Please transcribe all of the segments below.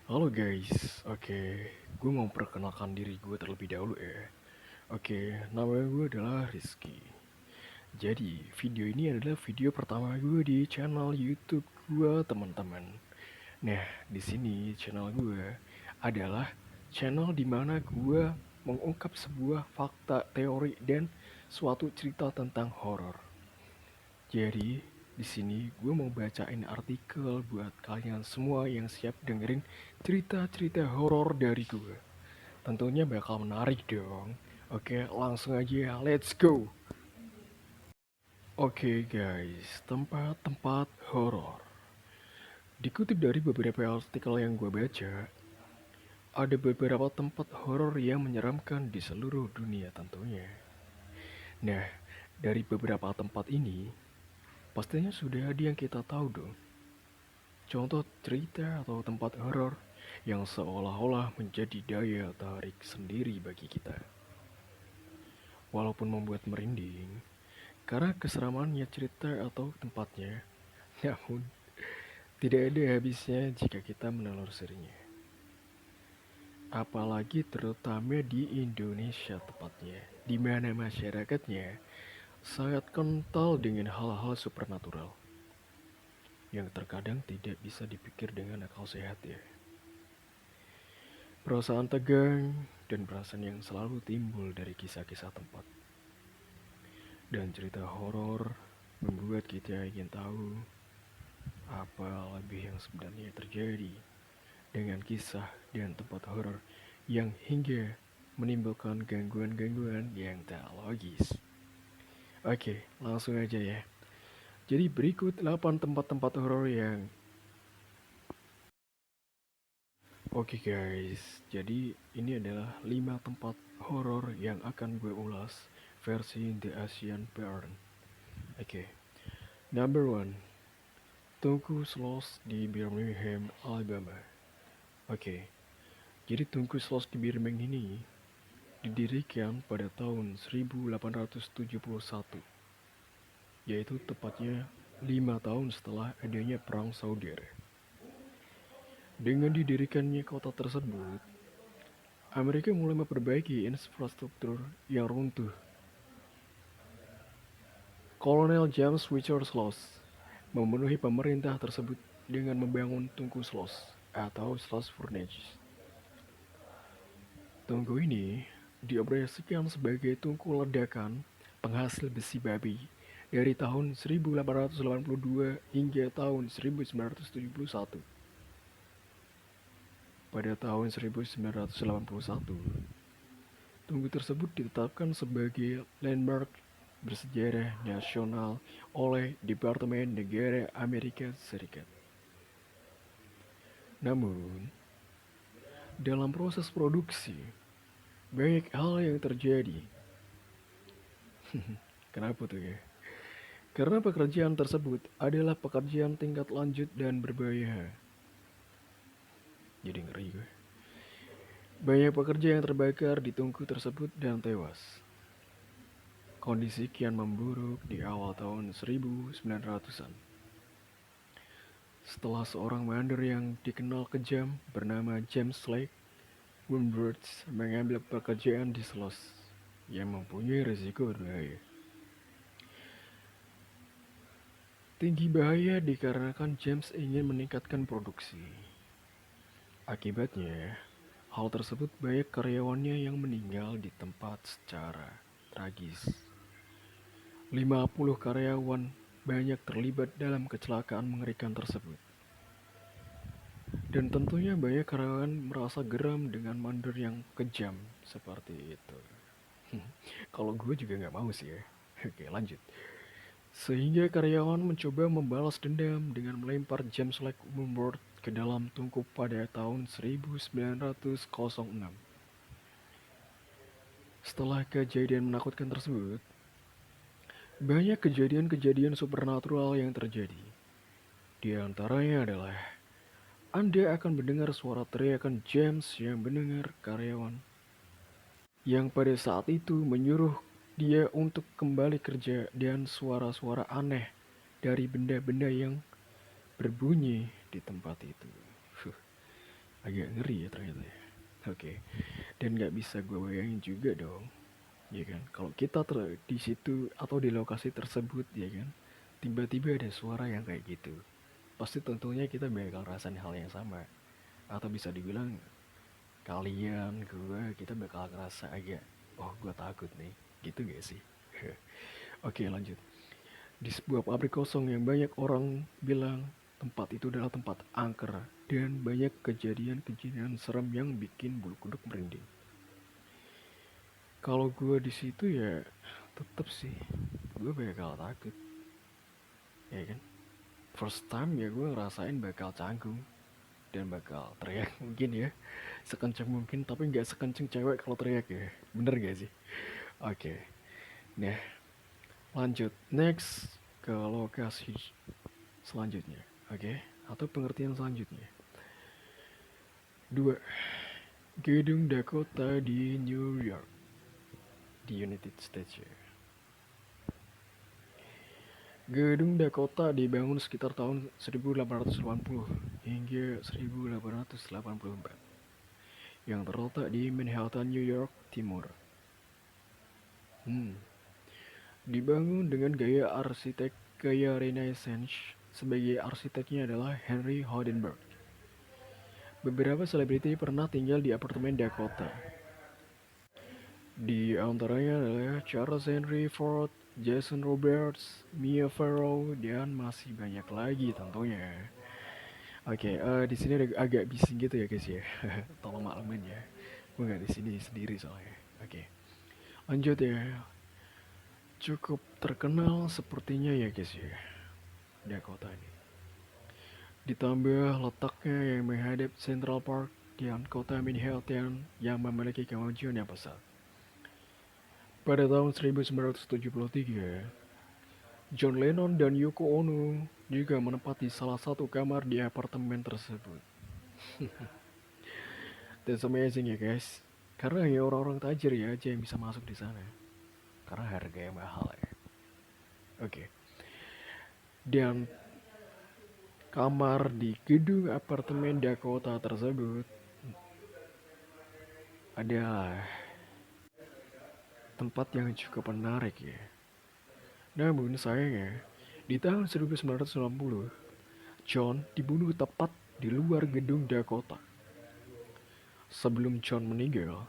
Halo guys, oke, gue mau perkenalkan diri gue terlebih dahulu ya. Oke, nama gue adalah Rizky. Jadi, video ini adalah video pertama gue di channel YouTube gue, teman-teman. Nah, di sini channel gue adalah channel dimana gue mengungkap sebuah fakta, teori, dan suatu cerita tentang horor. Jadi, di sini gue mau bacain artikel buat kalian semua yang siap dengerin cerita-cerita horor dari gue. Tentunya bakal menarik dong. Oke, langsung aja, let's go. Oke guys, tempat-tempat horor. Dikutip dari beberapa artikel yang gue baca, ada beberapa tempat horor yang menyeramkan di seluruh dunia tentunya. Nah, dari beberapa tempat ini, pastinya sudah ada yang kita tahu dong. Contoh cerita atau tempat horor yang seolah-olah menjadi daya tarik sendiri bagi kita. Walaupun membuat merinding, karena keseramannya cerita atau tempatnya, namun tidak ada habisnya jika kita menelusurinya. Apalagi terutama di Indonesia tepatnya, di mana masyarakatnya sangat kental dengan hal-hal supernatural yang terkadang tidak bisa dipikir dengan akal sehat ya. Perasaan tegang dan perasaan yang selalu timbul dari kisah-kisah tempat. Dan cerita horor membuat kita ingin tahu apa lebih yang sebenarnya terjadi dengan kisah dan tempat horor yang hingga menimbulkan gangguan-gangguan yang tak logis. Oke, langsung aja ya. Jadi berikut 8 tempat-tempat horor yang Oke guys, jadi ini adalah 5 tempat horor yang akan gue ulas versi The Asian Burn. Oke, number 1, Tunku Sloss di Birmingham, Alabama. Oke, jadi Tunku Sloss di Birmingham ini didirikan pada tahun 1871, yaitu tepatnya 5 tahun setelah adanya Perang Saudara. Dengan didirikannya kota tersebut, Amerika mulai memperbaiki infrastruktur yang runtuh. Kolonel James Richard Sloss memenuhi pemerintah tersebut dengan membangun Tunku Sloss atau Sloss Furnace. Tungku ini dioperasikan sebagai tungku ledakan penghasil besi babi dari tahun 1882 hingga tahun 1971. Pada tahun 1981, tungku tersebut ditetapkan sebagai landmark bersejarah nasional oleh Departemen Negara Amerika Serikat. Namun, dalam proses produksi, banyak hal yang terjadi. Kenapa tuh ya? Karena pekerjaan tersebut adalah pekerjaan tingkat lanjut dan berbahaya. Jadi ngeri gue. Banyak pekerja yang terbakar di tungku tersebut dan tewas. Kondisi kian memburuk di awal tahun 1900-an. Setelah seorang mandor yang dikenal kejam bernama James Lake Wimbrous mengambil pekerjaan di Sloss yang mempunyai risiko berbahaya. Tinggi bahaya dikarenakan James ingin meningkatkan produksi. Akibatnya, hal tersebut banyak karyawannya yang meninggal di tempat secara tragis. 50 karyawan banyak terlibat dalam kecelakaan mengerikan tersebut. Dan tentunya banyak karyawan merasa geram dengan mandor yang kejam seperti itu. Kalau gue juga gak mau sih ya. Oke, lanjut. Sehingga karyawan mencoba membalas dendam dengan melempar James Lake Wimbrous ke dalam tungku pada tahun 1906. Setelah kejadian menakutkan tersebut, banyak kejadian-kejadian supernatural yang terjadi. Di antaranya adalah Anda akan mendengar suara teriakan James yang mendengar karyawan yang pada saat itu menyuruh dia untuk kembali kerja dan suara-suara aneh dari benda-benda yang berbunyi di tempat itu. Agak ngeri ya ternyata ya. Oke. Dan nggak bisa gue bayangin juga dong, ya kan? Kalau kita di situ atau di lokasi tersebut, ya kan? Tiba-tiba ada suara yang kayak gitu. Pasti tentunya kita bakal rasain hal yang sama. Atau bisa dibilang kalian, gue, kita bakal ngerasa agak, oh gue takut nih. Gitu gak sih? Oke lanjut. Di sebuah pabrik kosong yang banyak orang bilang tempat itu adalah tempat angker dan banyak kejadian-kejadian serem yang bikin bulu kuduk merinding. Kalau gue di situ ya tetep sih gue bakal takut, ya kan? First time ya gue ngerasain bakal canggung dan bakal teriak mungkin ya sekencang mungkin, tapi nggak sekencang cewek kalau teriak ya, bener gak sih? Oke, nah lanjut next ke lokasi selanjutnya, oke? Atau pengertian selanjutnya. Dua, Gedung Dakota di New York, di United States ya. Gedung Dakota dibangun sekitar tahun 1880 hingga 1884 yang terletak di Manhattan, New York Timur. Dibangun dengan gaya arsitek gaya Renaissance. Sebagai arsiteknya adalah Henry Hodenberg. Beberapa selebriti pernah tinggal di apartemen Dakota. Di antaranya adalah Charles Henry Ford, Jason Roberts, Mia Farrow, dan masih banyak lagi tentunya. Oke, di sini agak bising gitu ya guys ya. Tolong maklumin ya. Gue nggak di sini sendiri soalnya. Oke, lanjut ya. Cukup terkenal sepertinya ya guys ya, Dakota ini. Ditambah letaknya yang menghadap Central Park dan kota Manhattan yang memiliki kemajuan yang pesat. Pada tahun 1973, John Lennon dan Yoko Ono juga menempati salah satu kamar di apartemen tersebut. That's amazing ya guys. Karena hanya orang-orang tajir ya aja yang bisa masuk di sana. Karena harganya mahal ya. Oke. Dan kamar di gedung apartemen Dakota tersebut adalah tempat yang cukup menarik ya. Namun sayangnya, di tahun 1990, John dibunuh tepat di luar gedung Dakota. Sebelum John meninggal,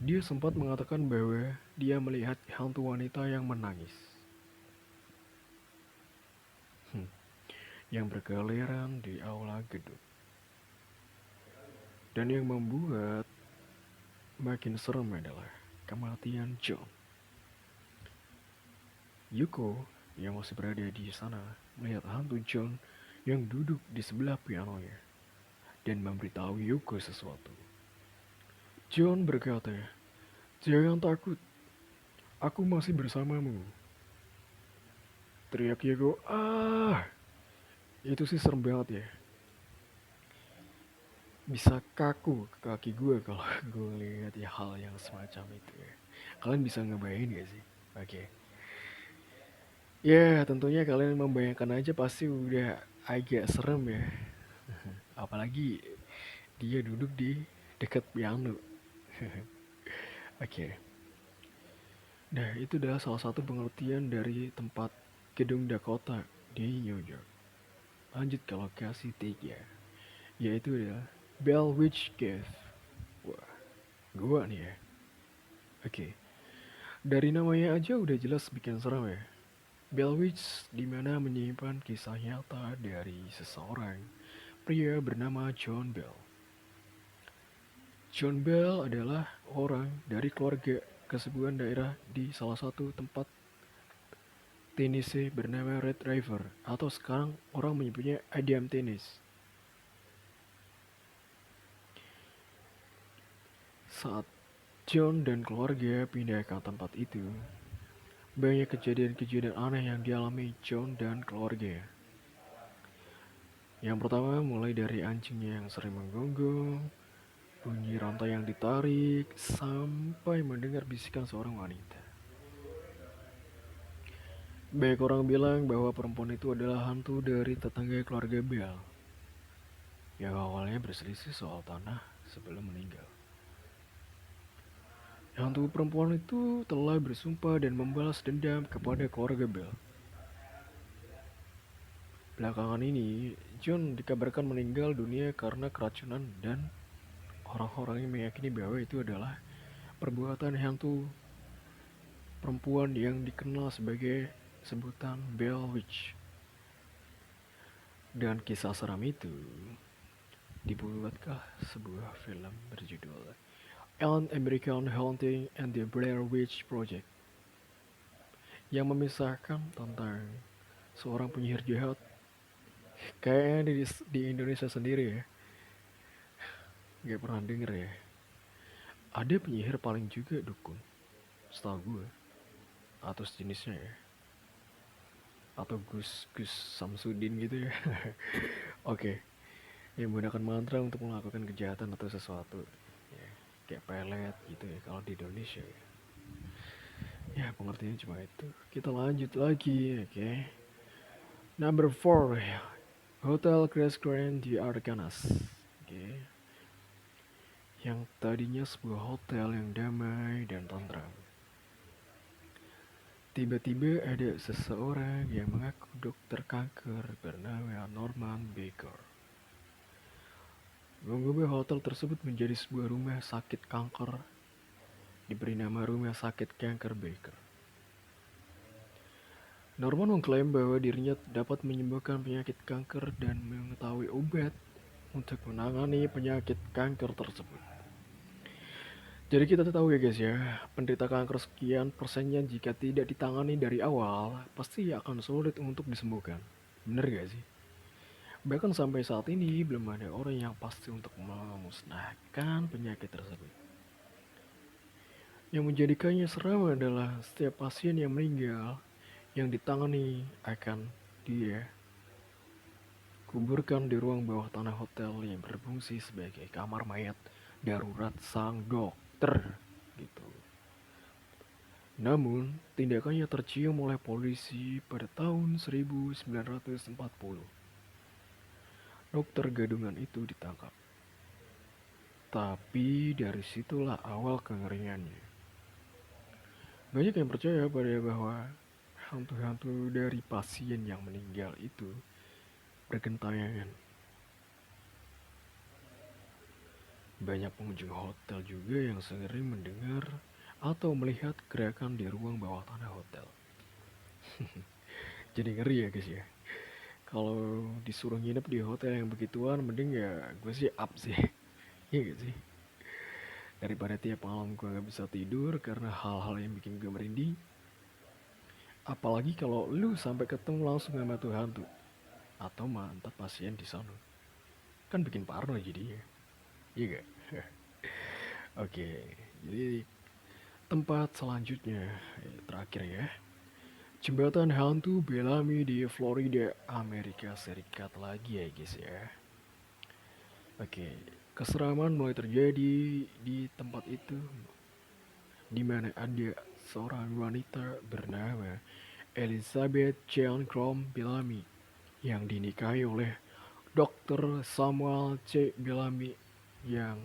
dia sempat mengatakan bahwa dia melihat hantu wanita yang menangis. Yang berkeliaran di aula gedung. Dan yang membuat makin serem adalah kematian John. Yuko yang masih berada di sana melihat hantu John yang duduk di sebelah pianonya dan memberitahu Yuko sesuatu. John berkata, "Jangan takut, aku masih bersamamu." Teriak Yuko, "Ah!" Itu sih serem banget ya. Bisa kaku ke kaki gue kalau gue lihat ya hal yang semacam itu ya. Kalian bisa ngebayangin gak sih? Oke. Ya tentunya kalian membayangkan aja pasti udah agak serem ya. Apalagi dia duduk di dekat piano. Oke. Nah itu adalah salah satu pengertian dari tempat gedung Dakota di New York. Lanjut ke lokasi tiga, yaitu adalah Bell Witch Cave. Wah, gua nih ya. Oke, dari namanya aja udah jelas bikin serem ya. Bell Witch dimana menyimpan kisah nyata dari seseorang pria bernama John Bell. John Bell adalah orang dari keluarga ke sebuah daerah di salah satu tempat Tennessee bernama Red River atau sekarang orang menyebutnya Adiam Tennessee. Saat John dan keluarga pindah ke tempat itu, banyak kejadian-kejadian aneh yang dialami John dan keluarga. Yang pertama mulai dari anjingnya yang sering menggonggong, bunyi rantai yang ditarik, sampai mendengar bisikan seorang wanita. Banyak orang bilang bahwa perempuan itu adalah hantu dari tetangga keluarga Bell. yang awalnya berselisih soal tanah sebelum meninggal. Hantu perempuan itu telah bersumpah dan membalas dendam kepada keluarga Bell. Belakangan ini, John dikabarkan meninggal dunia karena keracunan dan orang-orang yang meyakini bahwa itu adalah perbuatan hantu perempuan yang dikenal sebagai sebutan Bell Witch. Dan kisah seram itu dibuatlah sebuah film berjudul An American Haunting and the Blair Witch Project yang memisahkan tentang seorang penyihir jahat. Kayaknya di Indonesia sendiri ya, gak pernah denger ya. Ada penyihir paling juga dukun, setahu gue, atau sejenisnya ya, atau Gus Samsudin gitu ya. Oke, yang menggunakan mantra untuk melakukan kejahatan atau sesuatu ya, kayak pelet gitu ya kalau di Indonesia ya. Ya pengertiannya cuma itu. Kita lanjut lagi, oke. Number 4, Hotel Grace Grand di Arkansas, oke. Yang tadinya sebuah hotel yang damai dan tentram. Tiba-tiba ada seseorang yang mengaku dokter kanker bernama Norman Baker. Mengubah hotel tersebut menjadi sebuah rumah sakit kanker, diberi nama Rumah Sakit Kanker Baker. Norman mengklaim bahwa dirinya dapat menyembuhkan penyakit kanker dan mengetahui obat untuk menangani penyakit kanker tersebut. Jadi kita tahu ya guys ya, penderita kanker sekian persennya jika tidak ditangani dari awal, pasti akan sulit untuk disembuhkan. Bener gak sih? Bahkan sampai saat ini belum ada orang yang pasti untuk memusnahkan penyakit tersebut. Yang menjadikannya seram adalah setiap pasien yang meninggal yang ditangani akan dia kuburkan di ruang bawah tanah hotel yang berfungsi sebagai kamar mayat darurat sang dokter gitu. Namun, tindakannya tercium oleh polisi pada tahun 1940. Dokter gadungan itu ditangkap. Tapi dari situlah awal kengeriannya. Banyak yang percaya pada bahwa hantu-hantu dari pasien yang meninggal itu bergentayangan. Banyak pengunjung hotel juga yang sering mendengar atau melihat gerakan di ruang bawah tanah hotel. Jadi ngeri ya guys ya. Kalau disuruh nginep di hotel yang begituan, mending ya gue sih up sih. Iya gak sih? Daripada tiap malam gue gak bisa tidur karena hal-hal yang bikin gue merinding. Apalagi kalau lu sampai ketemu langsung sama tuh hantu atau mantap pasien di sana. Kan bikin parno jadinya. Iya gak? Oke, jadi tempat selanjutnya terakhir ya. Jembatan hantu Bellamy di Florida, Amerika Serikat lagi ya guys ya. Oke, keseraman mulai terjadi di tempat itu di mana ada seorang wanita bernama Elizabeth Jane Crom Bellamy yang dinikahi oleh Dr. Samuel C. Bellamy yang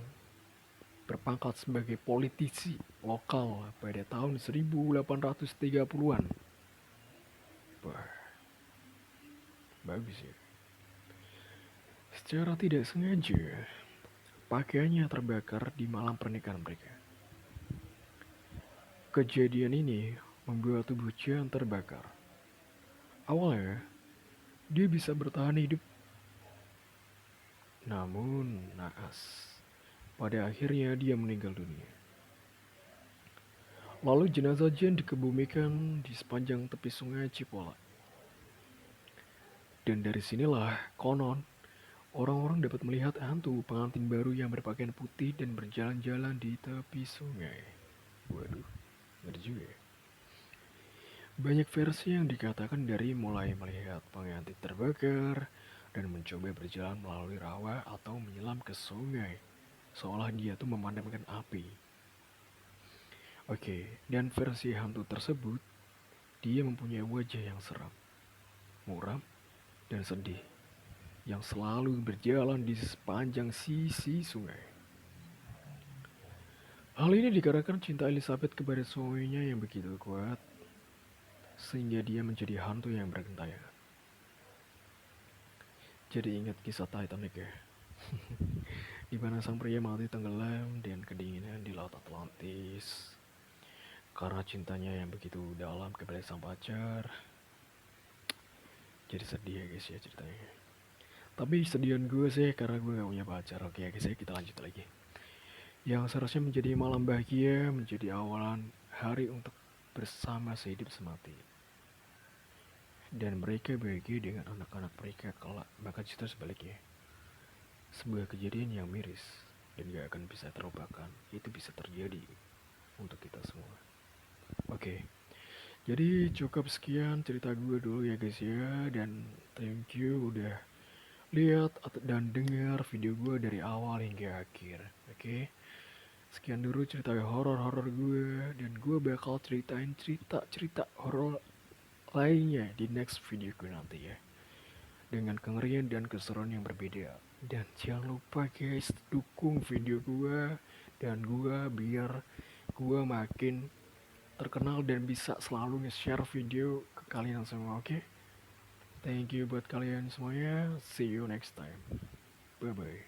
berpangkat sebagai politisi lokal pada tahun 1830-an. Wah, bagus ya. Secara tidak sengaja, pakaiannya terbakar di malam pernikahan mereka. Kejadian ini membuat tubuh Jan terbakar. Awalnya, dia bisa bertahan hidup. Namun, naas. Pada akhirnya dia meninggal dunia. Lalu jenazah Jan dikebumikan di sepanjang tepi sungai Cipolla. Dan dari sinilah konon orang-orang dapat melihat hantu pengantin baru yang berpakaian putih dan berjalan-jalan di tepi sungai. Waduh, ngeri juga ya. Banyak versi yang dikatakan dari mulai melihat pengantin terbakar dan mencoba berjalan melalui rawa atau menyelam ke sungai, seolah dia tuh memadamkan api. Oke, dan versi hantu tersebut, dia mempunyai wajah yang seram, muram, dan sedih. yang selalu berjalan di sepanjang sisi sungai. Hal ini dikarenakan cinta Elizabeth kepada suaminya yang begitu kuat, sehingga dia menjadi hantu yang bergentayangan. Jadi ingat kisah Titanic ya, di mana sang pria mati tenggelam dan kedinginan di laut Atlantis. Karena cintanya yang begitu dalam kepada sang pacar. Jadi sedih ya guys ya ceritanya. Tapi sedihan gue sih karena gue gak punya pacar. Oke ya guys ya, kita lanjut lagi. Yang seharusnya menjadi malam bahagia menjadi awalan hari untuk bersama sehidup semati. Dan mereka bahagia dengan anak-anak mereka kelak. Maka justru sebaliknya. Sebuah kejadian yang miris dan gak akan bisa terlupakan. Itu bisa terjadi untuk kita semua. Oke, jadi cukup sekian cerita gue dulu ya guys ya. Dan thank you udah lihat dan dengar video gue dari awal hingga akhir. Oke, sekian dulu cerita horor-horor gue. Dan gue bakal ceritain cerita-cerita horor lainnya di next video gue nanti ya, dengan kengerian dan keseruan yang berbeda. Dan jangan lupa guys, dukung video gue dan gue biar gue makin terkenal dan bisa selalu nge-share video ke kalian semua. Oke, thank you buat kalian semuanya. See you next time. Bye bye.